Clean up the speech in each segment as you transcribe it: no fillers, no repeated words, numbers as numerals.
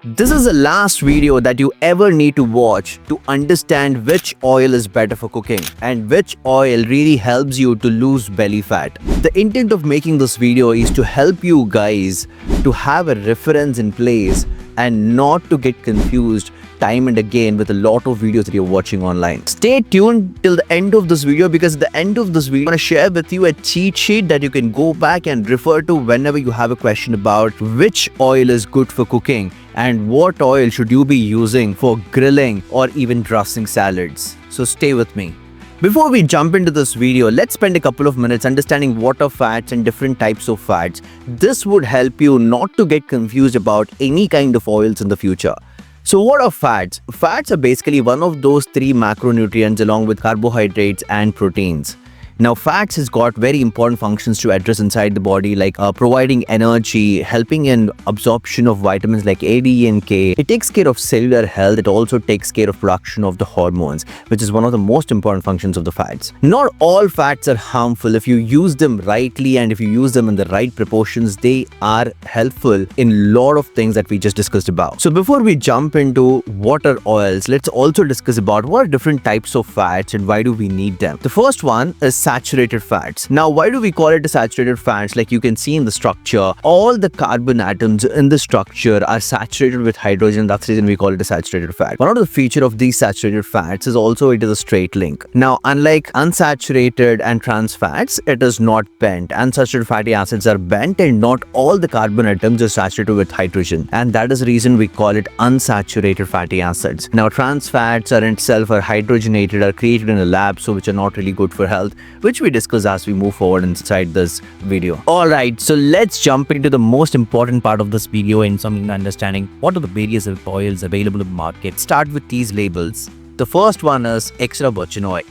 This is the last video that you ever need to watch to understand which oil is better for cooking and which oil really helps you to lose belly fat. The intent of making this video is to help you guys to have a reference in place and not to get confused time and again with a lot of videos that you're watching online. Stay tuned till the end of this video, because at the end of this video, I'm going to share with you a cheat sheet that you can go back and refer to whenever you have a question about which oil is good for cooking and what oil should you be using for grilling or even dressing salads. So stay with me. Before we jump into this video, let's spend a couple of minutes understanding what are fats and different types of fats. This would help you not to get confused about any kind of oils in the future. So what are fats? Fats are basically one of those three macronutrients along with carbohydrates and proteins. Now, fats has got very important functions to address inside the body, like providing energy, helping in absorption of vitamins like A, D, and K. It takes care of cellular health. It also takes care of production of the hormones, which is one of the most important functions of the fats. Not all fats are harmful. If you use them rightly and if you use them in the right proportions, they are helpful in a lot of things that we just discussed about. So before we jump into what are oils, let's also discuss about what are different types of fats and why do we need them. The first one is saturated fats. Now, why do we call it a saturated fats? Like you can see in the structure, all the carbon atoms in the structure are saturated with hydrogen. That's the reason we call it a saturated fat. One of the features of these saturated fats is also it is a straight link. Now, unlike unsaturated and trans fats, it is not bent. Unsaturated fatty acids are bent and not all the carbon atoms are saturated with hydrogen. And that is the reason we call it unsaturated fatty acids. Now, trans fats are in itself are hydrogenated, are created in a lab, so which are not really good for health, which we discuss as we move forward inside this video. Alright, so let's jump into the most important part of this video in some understanding what are the various oils available in the market. Start with these labels. The first one is extra virgin oil.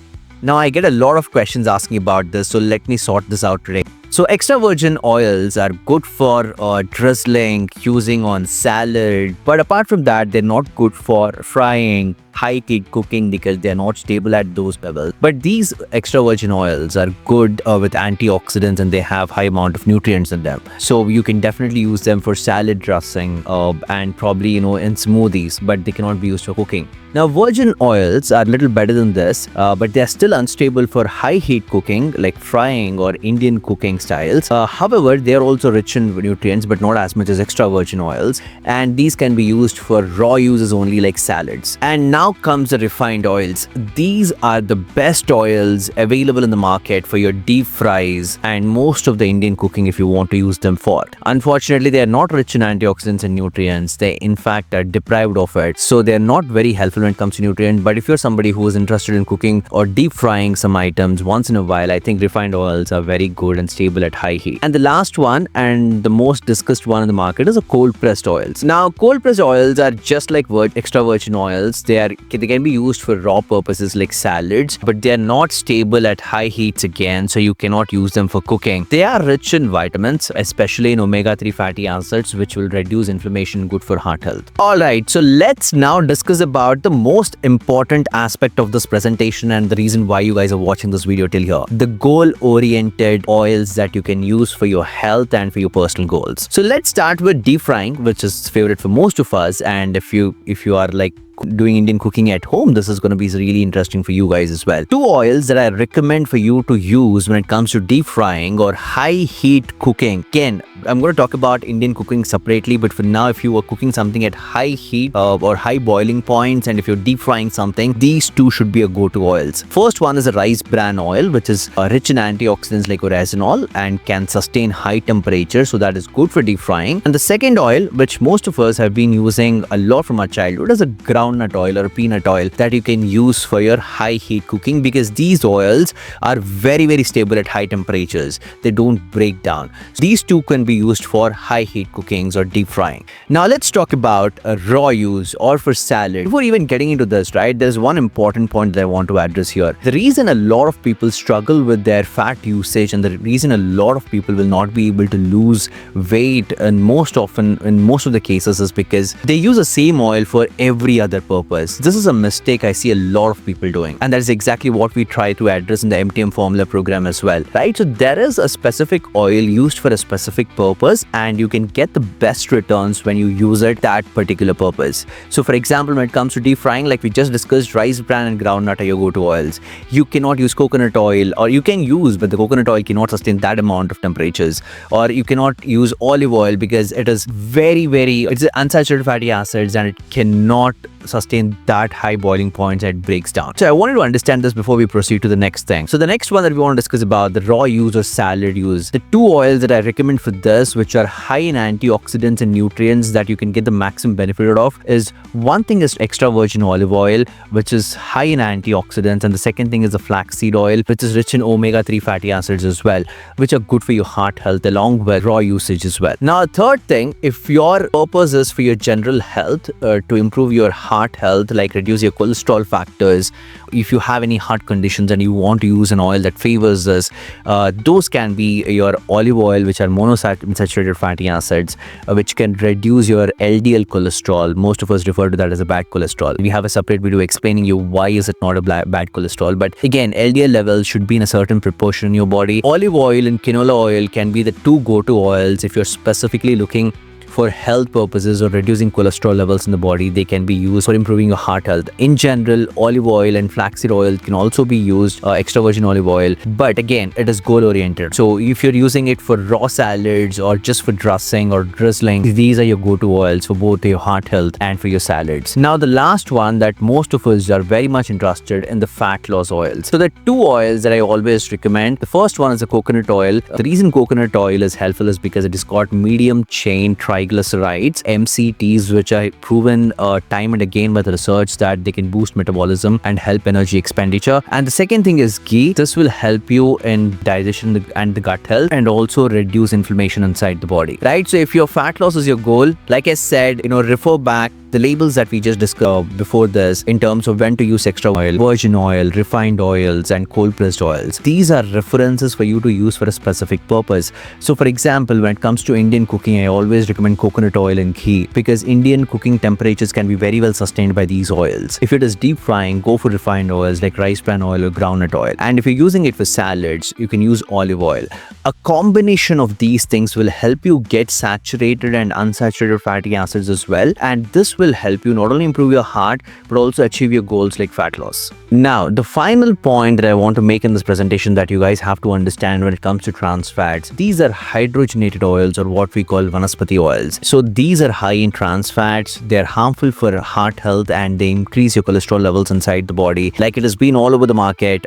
Now, I get a lot of questions asking about this, so let me sort this out today. So extra virgin oils are good for drizzling, using on salad, but apart from that, they're not good for frying, high heat cooking because they're not stable at those levels. But these extra virgin oils are good with antioxidants and they have high amount of nutrients in them. So you can definitely use them for salad dressing and probably in smoothies, but they cannot be used for cooking. Now, virgin oils are a little better than this, but they're still unstable for high heat cooking like frying or Indian cooking styles. However, they are also rich in nutrients, but not as much as extra virgin oils. And these can be used for raw uses only like salads. And now comes the refined oils. These are the best oils available in the market for your deep fries and most of the Indian cooking if you want to use them for. Unfortunately, they are not rich in antioxidants and nutrients. They in fact are deprived of it. So they are not very helpful when it comes to nutrients. But if you're somebody who is interested in cooking or deep frying some items once in a while, I think refined oils are very good and stable at high heat. And the last one and the most discussed one in the market is a cold pressed oils. Now, cold pressed oils are just like extra virgin oils. They can be used for raw purposes like salads, but they are not stable at high heats again, so you cannot use them for cooking. They are rich in vitamins, especially in omega-3 fatty acids, which will reduce inflammation, good for heart health. Alright, so let's now discuss about the most important aspect of this presentation and the reason why you guys are watching this video till here. The goal-oriented oils that you can use for your health and for your personal goals. So let's start with deep frying, which is favorite for most of us, and if you are like doing Indian cooking at home, this is going to be really interesting for you guys as well. Two oils that I recommend for you to use when it comes to deep frying or high heat cooking. Again, I'm going to talk about Indian cooking separately, but for now, if you are cooking something at high heat or high boiling points, and if you're deep frying something, these two should be a go-to oils. First one is a rice bran oil, which is rich in antioxidants like oryzanol and can sustain high temperature, so that is good for deep frying. And the second oil, which most of us have been using a lot from our childhood, is a groundnut oil or a peanut oil that you can use for your high heat cooking, because these oils are very, very stable at high temperatures. They don't break down. So these two can be used for high heat cookings or deep frying. Now let's talk about a raw use or for salad. Before even getting into this, right, there's one important point that I want to address here. The reason a lot of people struggle with their fat usage and the reason a lot of people will not be able to lose weight and most often in most of the cases is because they use the same oil for every other their purpose. This is a mistake I see a lot of people doing, and that is exactly what we try to address in the MTM formula program as well, right? So there is a specific oil used for a specific purpose, and you can get the best returns when you use it that particular purpose. So for example, when it comes to deep frying, like we just discussed, rice bran and groundnut are your go-to oils. You cannot use coconut oil, or you can use, but the coconut oil cannot sustain that amount of temperatures. Or you cannot use olive oil because it is it's unsaturated fatty acids, and it cannot sustain that high boiling points and it breaks down. So I wanted to understand this before we proceed to the next thing. So the next one that we want to discuss about the raw use or salad use. The two oils that I recommend for this, which are high in antioxidants and nutrients that you can get the maximum benefit of, is one thing is extra virgin olive oil, which is high in antioxidants, and the second thing is the flaxseed oil, which is rich in omega-3 fatty acids as well, which are good for your heart health along with raw usage as well. Now, third thing, if your purpose is for your general health, to improve your heart health, like reduce your cholesterol factors, if you have any heart conditions and you want to use an oil that favors this, those can be your olive oil, which are monounsaturated fatty acids, which can reduce your LDL cholesterol. Most of us refer to that as a bad cholesterol. We have a separate video explaining you why is it not a bad cholesterol, but again, LDL levels should be in a certain proportion in your body. Olive oil and canola oil can be the two go-to oils if you're specifically looking for health purposes or reducing cholesterol levels in the body. They can be used for improving your heart health. In general, olive oil and flaxseed oil can also be used, extra virgin olive oil, but again, it is goal oriented. So if you're using it for raw salads or just for dressing or drizzling, these are your go-to oils for both your heart health and for your salads. Now the last one that most of us are very much interested in, the fat loss oils. So the two oils that I always recommend, the first one is the coconut oil. The reason coconut oil is helpful is because it has got medium chain triglycerides, MCTs, which are proven time and again with research that they can boost metabolism and help energy expenditure. And the second thing is ghee. This will help you in digestion and the gut health, and also reduce inflammation inside the body, right? So if your fat loss is your goal, like I said, refer back the labels that we just discussed before this in terms of when to use extra oil, virgin oil, refined oils, and cold pressed oils. These are references for you to use for a specific purpose. So for example, when it comes to Indian cooking, I always recommend coconut oil and ghee, because Indian cooking temperatures can be very well sustained by these oils. If it is deep frying, go for refined oils like rice bran oil or groundnut oil. And if you're using it for salads, you can use olive oil. A combination of these things will help you get saturated and unsaturated fatty acids as well, and this will help you not only improve your heart but also achieve your goals like fat loss. Now, the final point that I want to make in this presentation that you guys have to understand when it comes to trans fats, these are hydrogenated oils, or what we call vanaspati oils. So these are high in trans fats. They're harmful for heart health, and they increase your cholesterol levels inside the body. Like it has been all over the market,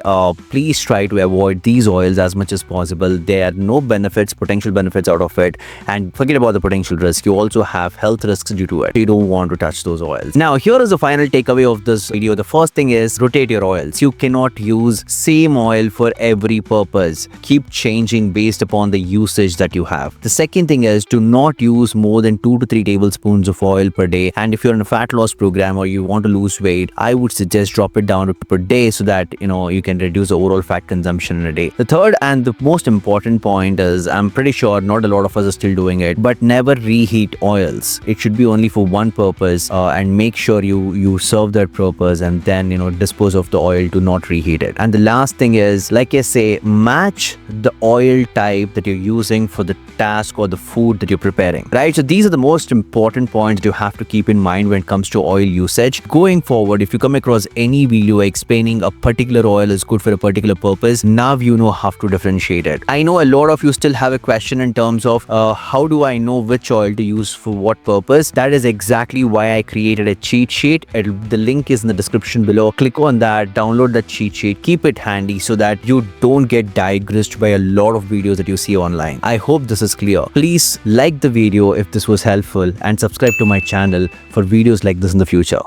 please try to avoid these oils as much as possible. There are no potential benefits out of it, and forget about the potential risk. You also have health risks due to it. You don't want to touch those oils. Now, here is the final takeaway of this video. The first thing is rotate your oils. You cannot use same oil for every purpose. Keep changing based upon the usage that you have. The second thing is to not use more than 2 to 3 tablespoons of oil per day. And if you're in a fat loss program or you want to lose weight, I would suggest drop it down per day so that you can reduce the overall fat consumption in a day. The third and the most important point is, I'm pretty sure not a lot of us are still doing it, but never reheat oils. It should be only for one purpose, and make sure you serve that purpose, and then dispose of the oil to not reheat it. And the last thing is, like I say, match the oil type that you're using for the task or the food that you're preparing, right? So these are the most important points that you have to keep in mind when it comes to oil usage. Going forward, if you come across any video explaining a particular oil is good for a particular purpose, now you know how to differentiate it. I know a lot of you still have a question in terms of how do I know which oil to use for what purpose? That is exactly why I created a cheat sheet. The link is in the description below. Click on that, download that cheat sheet, keep it handy so that you don't get digressed by a lot of videos that you see online. I hope this is clear. Please like the video if this was helpful, and subscribe to my channel for videos like this in the future.